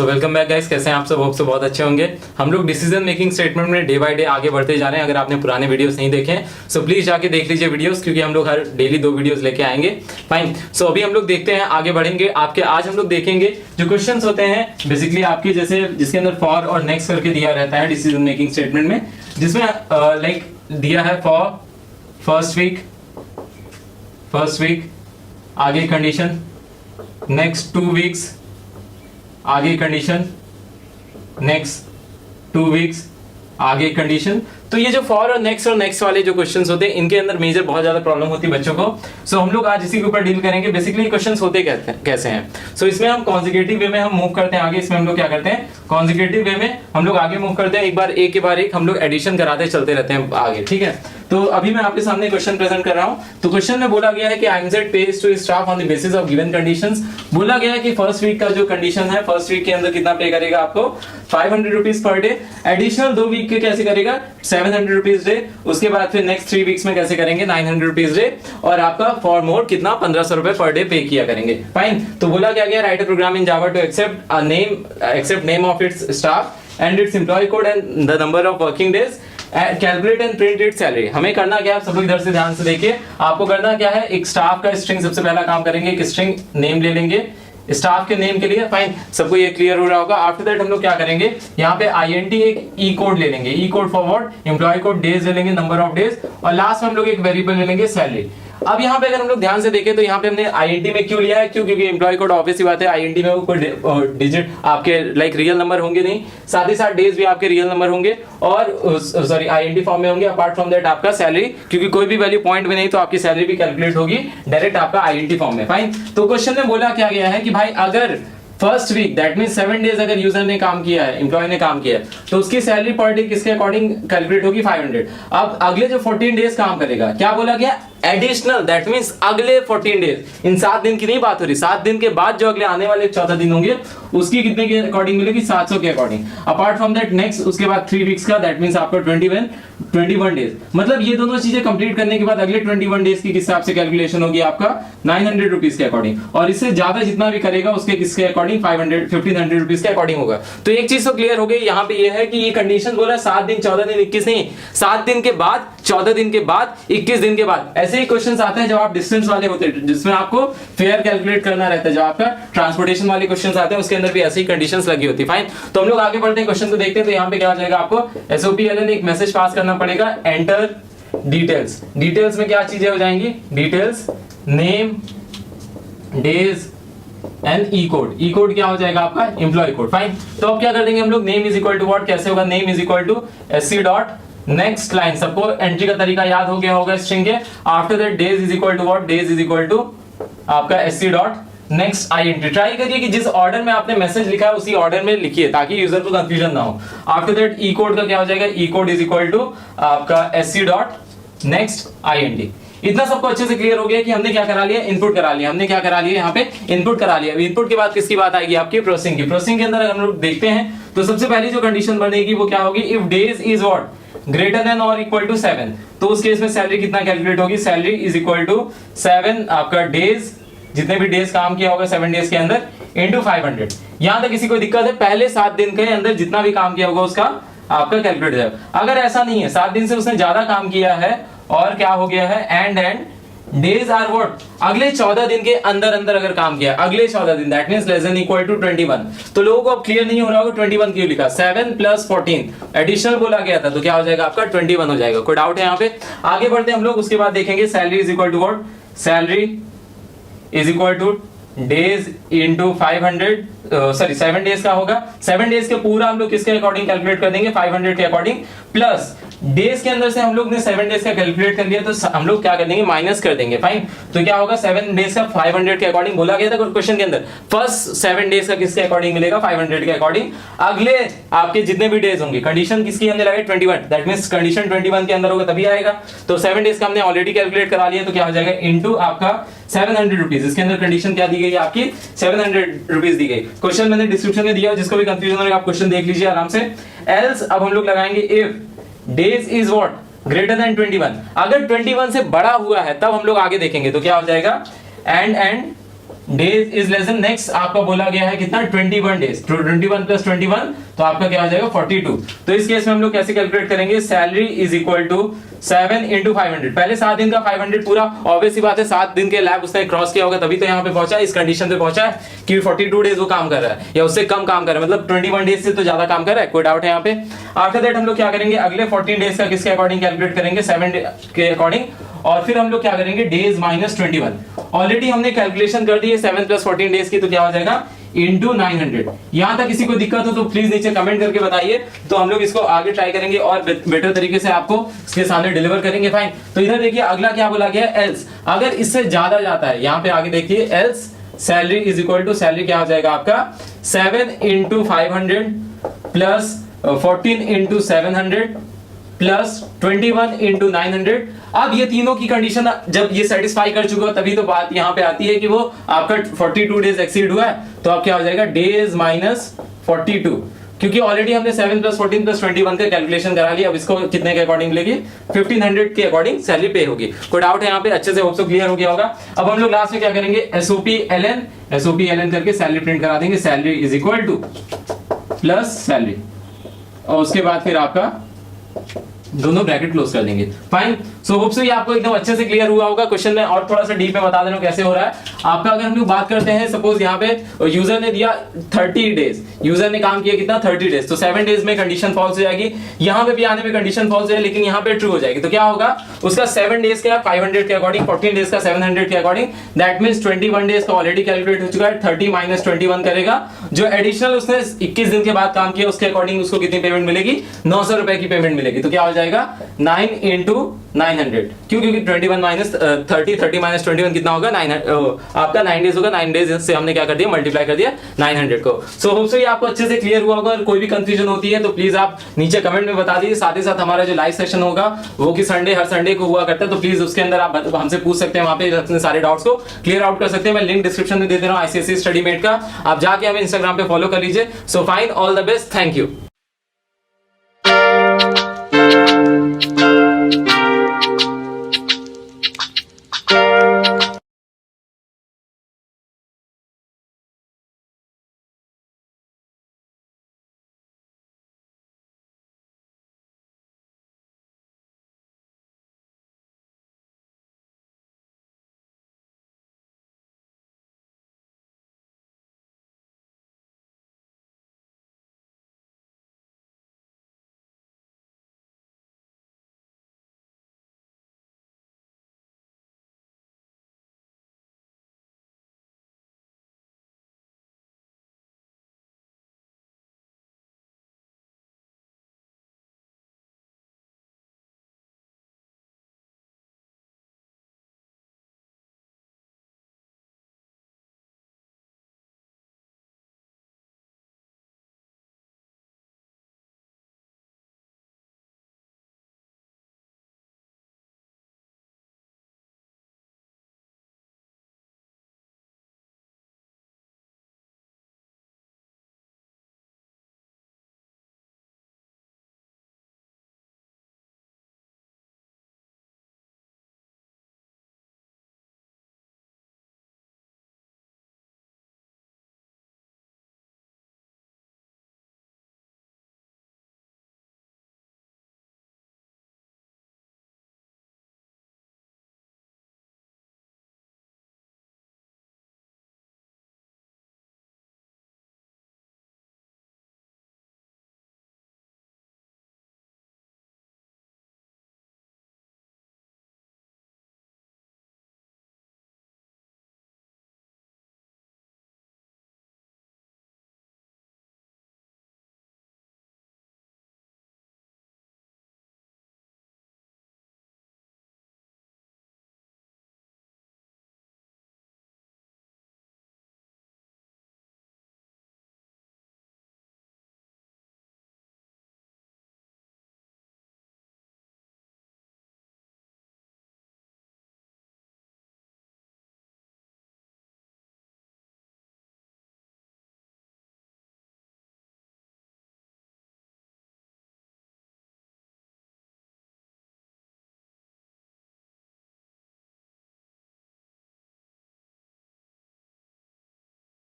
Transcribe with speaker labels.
Speaker 1: तो welcome back guys, कैसे हैं आप सब? होप से बहुत अच्छे होंगे। हम लोग डिसीजन मेकिंग स्टेटमेंट में डे बाय डे आगे बढ़ते जा रहे हैं। अगर आपने पुराने वीडियोस नहीं देखे हैं सो प्लीज जाके देख लीजिए वीडियोस, क्योंकि हम लोग हर डेली 2 वीडियोस लेके आएंगे। फाइन। सो अभी हम लोग देखते हैं, आगे बढ़ेंगे। आपके आज हम लोग देखेंगे जो क्वेश्चंस होते हैं बेसिकली आपके जैसे जिसके अंदर फॉर और नेक्स्ट करके दिया रहता है डिसीजन मेकिंग स्टेटमेंट में, जिसमें लाइक दिया है फॉर फर्स्ट वीक आगे कंडीशन, नेक्स्ट 2 वीक्स आगे कंडीशन, नेक्स्ट 2 वीक्स आगे कंडीशन। तो ये जो फॉर और नेक्स्ट वाले जो क्वेश्चंस होते हैं इनके अंदर मेजर बहुत ज्यादा प्रॉब्लम होती है बच्चों को। सो हम लोग आज इसी के ऊपर डील करेंगे। बेसिकली क्वेश्चंस होते कैसे हैं। सो इसमें हम कॉन्जिक्यूटिव वे में हम मूव करते हैं आगे। इसमें हम लोग क्या करते हैं, कॉन्जिक्यूटिव वे में हम लोग आगे मूव करते हैं, एक बार एक के बाद एक हम लोग एडिशन कराते चलते रहते हैं आगे, ठीक है। तो अभी मैं आपके सामने क्वेश्चन प्रेजेंट कर रहा हूं। तो क्वेश्चन में बोला गया है कि IMZ pays to staff on the basis of given conditions. बोला गया है कि फर्स्ट वीक का जो कंडीशन है, फर्स्ट वीक के अंदर कितना पे करेगा आपको 500 rupees per day. Additional 2 week के कैसे करेगा 700 रुपीज डे। उसके बाद फिर नेक्स्ट 3 वीक्स में कैसे करेंगे 900 रुपीज डे। और आपका फॉर मोर कितना 1500 रुपए पर डे पे किया करेंगे। फाइन। तो बोला क्या गया, write a program in Java to accept name of its staff and its employ code and the number of working days, calculate and print it salary. हमें करना क्या है, सब लोग इधर से ध्यान से देखिए। आपको करना क्या है, एक स्टाफ का स्ट्रिंग सबसे पहला काम करेंगे, एक स्ट्रिंग नेम ले लेंगे स्टाफ के नेम के लिए। फाइन, सबको ये क्लियर हो रहा होगा। आफ्टर दैट हम लोग क्या करेंगे, यहाँ पे INT एक ई कोड ले लेंगे, E code forward, employ code days ले लेंगे, नंबर ऑफ डेज, और लास्ट में हम लोग एक वेरिएबल ले लेंगे सैलरी। अब यहाँ पे अगर हम लोग ध्यान से देखें तो यहाँ पे हमने INT में क्यों लिया है, क्यों? क्योंकि एम्प्लॉय कोड ऑब्वियस ही बात है, INT में वो कोई डिजिट आपके लाइक रियल नंबर होंगे नहीं, साथ ही साथ डेज भी आपके रियल नंबर होंगे, और सॉरी INT फॉर्म में होंगे। अपार्ट फ्रॉम दैट आपका सैलरी, क्योंकि कोई भी वैल्यू पॉइंट में नहीं तो आपकी सैलरी भी कैलकुलेट होगी डायरेक्ट आपका INT फॉर्म में। फाइन। तो क्वेश्चन में बोला क्या गया है कि भाई अगर first week that mean 7 days अगर यूजर ने काम किया है, एम्प्लॉय ने काम किया है, तो उसकी सैलरी पर डे किसके अकॉर्डिंग कैलकुलेट होगी 500। अब अगले जो 14 डेज काम करेगा, क्या बोला गया, एडिशनल दैट मींस अगले 14 डेज। इन 7 दिन की नहीं बात हो रही, 7 दिन के बाद जो अगले आने वाले 14 दिन होंगे उसकी कितने के अकॉर्डिंग मिलेगी 700 के according. Apart from that next उसके बाद 3 वीक्स का दैट मींस आपका 21 डेज। मतलब ये दोनों चीजें कंप्लीट करने के बाद अगले 21 डेज की किस हिसाब से कैलकुलेशन होगी आपका 900 रुपीज के अकॉर्डिंग, और इससे ज्यादा जितना भी करेगा उसके किसके अकॉर्डिंग 1500 रुपीज के अकॉर्डिंग होगा। तो एक चीज तो क्लियर हो गई यहाँ पे, ये है कि ये कंडीशन बोला 7 दिन 14 दिन 21 नहीं, 7 दिन के बाद 14 दिन के बाद 21 दिन के बाद। ऐसे ही क्वेश्चंस आते हैं जब आप डिस्टेंस वाले होते हैं, जिसमें आपको फेयर कैलकुलेट करना रहता है। जब आपका ट्रांसपोर्टेशन वाले क्वेश्चंस आते हैं उसके अंदर भी ऐसी ही कंडीशंस लगी होती है। फाइन। तो हम लोग आगे बढ़ते हैं, क्वेश्चन को देखते हैं। तो यहाँ पे क्या हो जाएगा, आपको SOPLN एक मैसेज पास करना पड़ेगा, एंटर डिटेल्स। डिटेल्स में क्या चीजें हो जाएंगी, details name days and E code. E code क्या हो जाएगा आपका एम्प्लॉय कोड। फाइन। तो अब क्या कर देंगे हम लोग, name is equal to what, कैसे होगा, name is equal to SC dot next line. सबको एंट्री का तरीका याद हो गया होगा स्ट्रिंग के। After that days is equal to what, days is equal to आपका SC dot next INT। Try करिए कि जिस ऑर्डर में आपने मैसेज लिखा है उसी ऑर्डर में लिखिए ताकि यूजर को कंफ्यूजन ना हो। आफ्टर दैट ई कोड का क्या हो जाएगा, ई कोड इज इक्वल टू आपका SC डॉट नेक्स्ट INT। इतना सबको अच्छे से क्लियर हो गया कि हमने क्या करा लिया, इनपुट करा लिया। हमने क्या करा लिया, यहाँ पे इनपुट करा लिया। इनपुट के बाद किसकी बात आएगी, आपकी प्रोसेसिंग की। प्रोसेसिंग के अंदर हम लोग देखते हैं तो सबसे पहली जो कंडीशन बनेगी वो क्या होगी, if days is what greater than और इक्वल टू 7, तो उस केस में सैलरी कितना कैलकुलेट होगी, सैलरी इज इक्वल टू 7 आपका डेज, जितने भी डेज काम किया होगा 7 डेज के अंदर, इंटू 500। यहां तक किसी को दिक्कत है, पहले 7 दिन के अंदर जितना भी काम किया होगा उसका आपका कैलकुलेट जाएगा। अगर ऐसा नहीं है, 7 दिन से उसने ज्यादा काम किया है और क्या हो गया है, एंड डेज आर व्हाट, अगले 14 दिन के अंदर अंदर अगर काम किया, अगले 14 दिन that means less than equal to 21। तो लोगों को अब क्लियर नहीं हो रहा होगा 21 क्यों लिखा, 7 + 14 एडिशनल बोला गया था, तो क्या हो जाएगा आपका 21 हो जाएगा। कोई डाउट है यहाँ पे? आगे बढ़ते हैं हम लोग, उसके बाद देखेंगे salary is equal to what, salary is equal to days into 500, sorry 7 days का होगा। 7 डेज के पूरा हम लोग किसके अकॉर्डिंग कैलकुलेट कर देंगे, 500 के अकॉर्डिंग, प्लस डेज के अंदर से हम लोग ने 7 डेज का कैलकुलेट कर लिया, तो हम लोग क्या कर देंगे, माइनस कर देंगे। फाइन। तो क्या होगा, 7 डेज का 500 के अकॉर्डिंग बोला गया था क्वेश्चन के अंदर, फर्स्ट 7 डेज का किसके अकॉर्डिंग मिलेगा 500 के अकॉर्डिंग। अगले आपके जितने भी डेज होंगे, कंडीशन किसकी हमने लगाई 21, दैट मींस कंडीशन 21 के अंदर होगा तभी आएगा। तो 7 डेज का हमने ऑलरेडी कैलकुलेट करा लिया, तो क्या हो जाएगा इंटू आपका 700 रुपीज। इसके अंदर कंडीशन क्या दी गई आपकी 700 रुपीज दी गई। क्वेश्चन मैंने डिस्क्रिप्शन में दिया, जिसको भी कंफ्यूजन हो आप क्वेश्चन देख लीजिए आराम से। एल्स अब हम लोग लगाएंगे if days is what greater than 21। अगर 21 से बड़ा हुआ है तब हम लोग आगे देखेंगे, तो क्या हो जाएगा, and days is less than next आपका बोला गया है कितना 21 डेज, 21 प्लस 21 तो आपका क्या आ जाएगा 42। तो इस केस में हम लोग कैसे कैलकुलेट करेंगे, salary is equal to 7 into 500, पहले 7 दिन का 500 पूरा, ऑब्वियस सी बात है 7 दिन के लैब उसने क्रॉस किया होगा तभी तो यहाँ पे पहुंचा, इस कंडीशन पे पहुंचा है कि 42 डेज वो काम कर रहा है या उससे कम काम कर रहा है, मतलब 21 डेज से तो ज्यादा काम कर रहा है, कोई डाउट है यहाँ पे। आफ्टर दैट हम लोग क्या करेंगे, अगले 14 डेज का किसके अकॉर्डिंग कैलकुलेट करेंगे, 7 के अकॉर्डिंग, और फिर हम लोग क्या करेंगे डेज माइनस 21, ऑलरेडी हमने कैलकुलेशन कर दी है 7 प्लस 14 डेज की, तो क्या हो जाएगा इंटू 900। यहां तक किसी को दिक्कत हो तो प्लीज नीचे कमेंट करके बताइए, तो हम लोग इसको आगे ट्राई करेंगे और बेटर तरीके से आपको इसके सामने डिलीवर करेंगे। फाइन, तो इधर देखिए अगला क्या बोला गया है, एल्स, अगर इससे ज्यादा जाता है, यहाँ पे आगे देखिए else salary is equal to, salary क्या हो जाएगा आपका 7 into 500 plus 14 into 700 plus 21 into 900। अब ये तीनों की कंडीशन जब ये सेटिस्फाई कर चुका हो तभी तो बात यहां पे आती है कि वो आपका 42 डेज एक्सीड हुआ है, तो अब क्या हो जाएगा डेज माइनस 42, क्योंकि ऑलरेडी हमने 7 प्लस 14 प्लस 21 का कैलकुलेशन करा लिया। अब इसको कितने के अकॉर्डिंग मिलेगी, 1500 के अकॉर्डिंग सैलरी पे होगी। कोई डाउट है यहाँ पे, अच्छे से होप सो क्लियर हो गया होगा। अब हम लोग लास्ट में क्या करेंगे, एसओपी एलएन करके सैलरी प्रिंट करा देंगे, salary is equal two plus salary, और उसके बाद फिर आपका दोनों ब्रैकेट क्लोज कर देंगे। फाइन, सो होप सो ये आपको एकदम अच्छे से क्लियर हुआ होगा। क्वेश्चन में और थोड़ा सा डीप में बता देना कैसे हो रहा है आपका। अगर हम लोग बात करते हैं, सपोज यहाँ पे यूजर ने दिया 30 डेज, यूजर ने काम किया कितना 30 डेज, तो 7 डेज में कंडीशन फॉल्स हो जाएगी, यहाँ पे भी आने में कंडीशन फॉल्स है लेकिन यहाँ पे ट्रू हो जाएगी। तो क्या होगा उसका 7 डेज का 500 के अकॉर्डिंग, 14 डेज का 700 के अकॉर्डिंग, दैट मींस 21 डेज का ऑलरेडी कैलकुलेट हो चुका है, 30 माइनस 21 करेगा, जो एडिशनल उसने 21 दिन के बाद काम किया उसके अकॉर्डिंग उसको कितनी पेमेंट मिलेगी, 900 रुपए की पेमेंट मिलेगी। तो क्या हो जाएगा 9 इंटू 900, क्यों, क्योंकि 21 माइनस 30 माइनस 21 कितना होगा 900, आपका 9 डेज होगा, 9 डेज से हमने क्या कर दिया मल्टीप्लाई कर दिया 900 को। सो होप सो ये आपको अच्छे से क्लियर हुआ होगा। अगर कोई भी कंफ्यूजन होती है तो प्लीज आप नीचे कमेंट में बता दीजिए। साथ ही साथ हमारा जो लाइव सेशन होगा वो कि संडे हर संडे को हुआ करता है, तो प्लीज उसके अंदर आप हमसे पूछ सकते हैं, वहां पे अपने सारे डाउट्स को क्लियर आउट कर सकते हैं। मैं लिंक डिस्क्रिप्शन में दे दे रहा हूँ ICSE स्टडी मेट का, आप जाके हमें इंस्टाग्राम पे फॉलो कर लीजिए। So fine, all the best, thank you.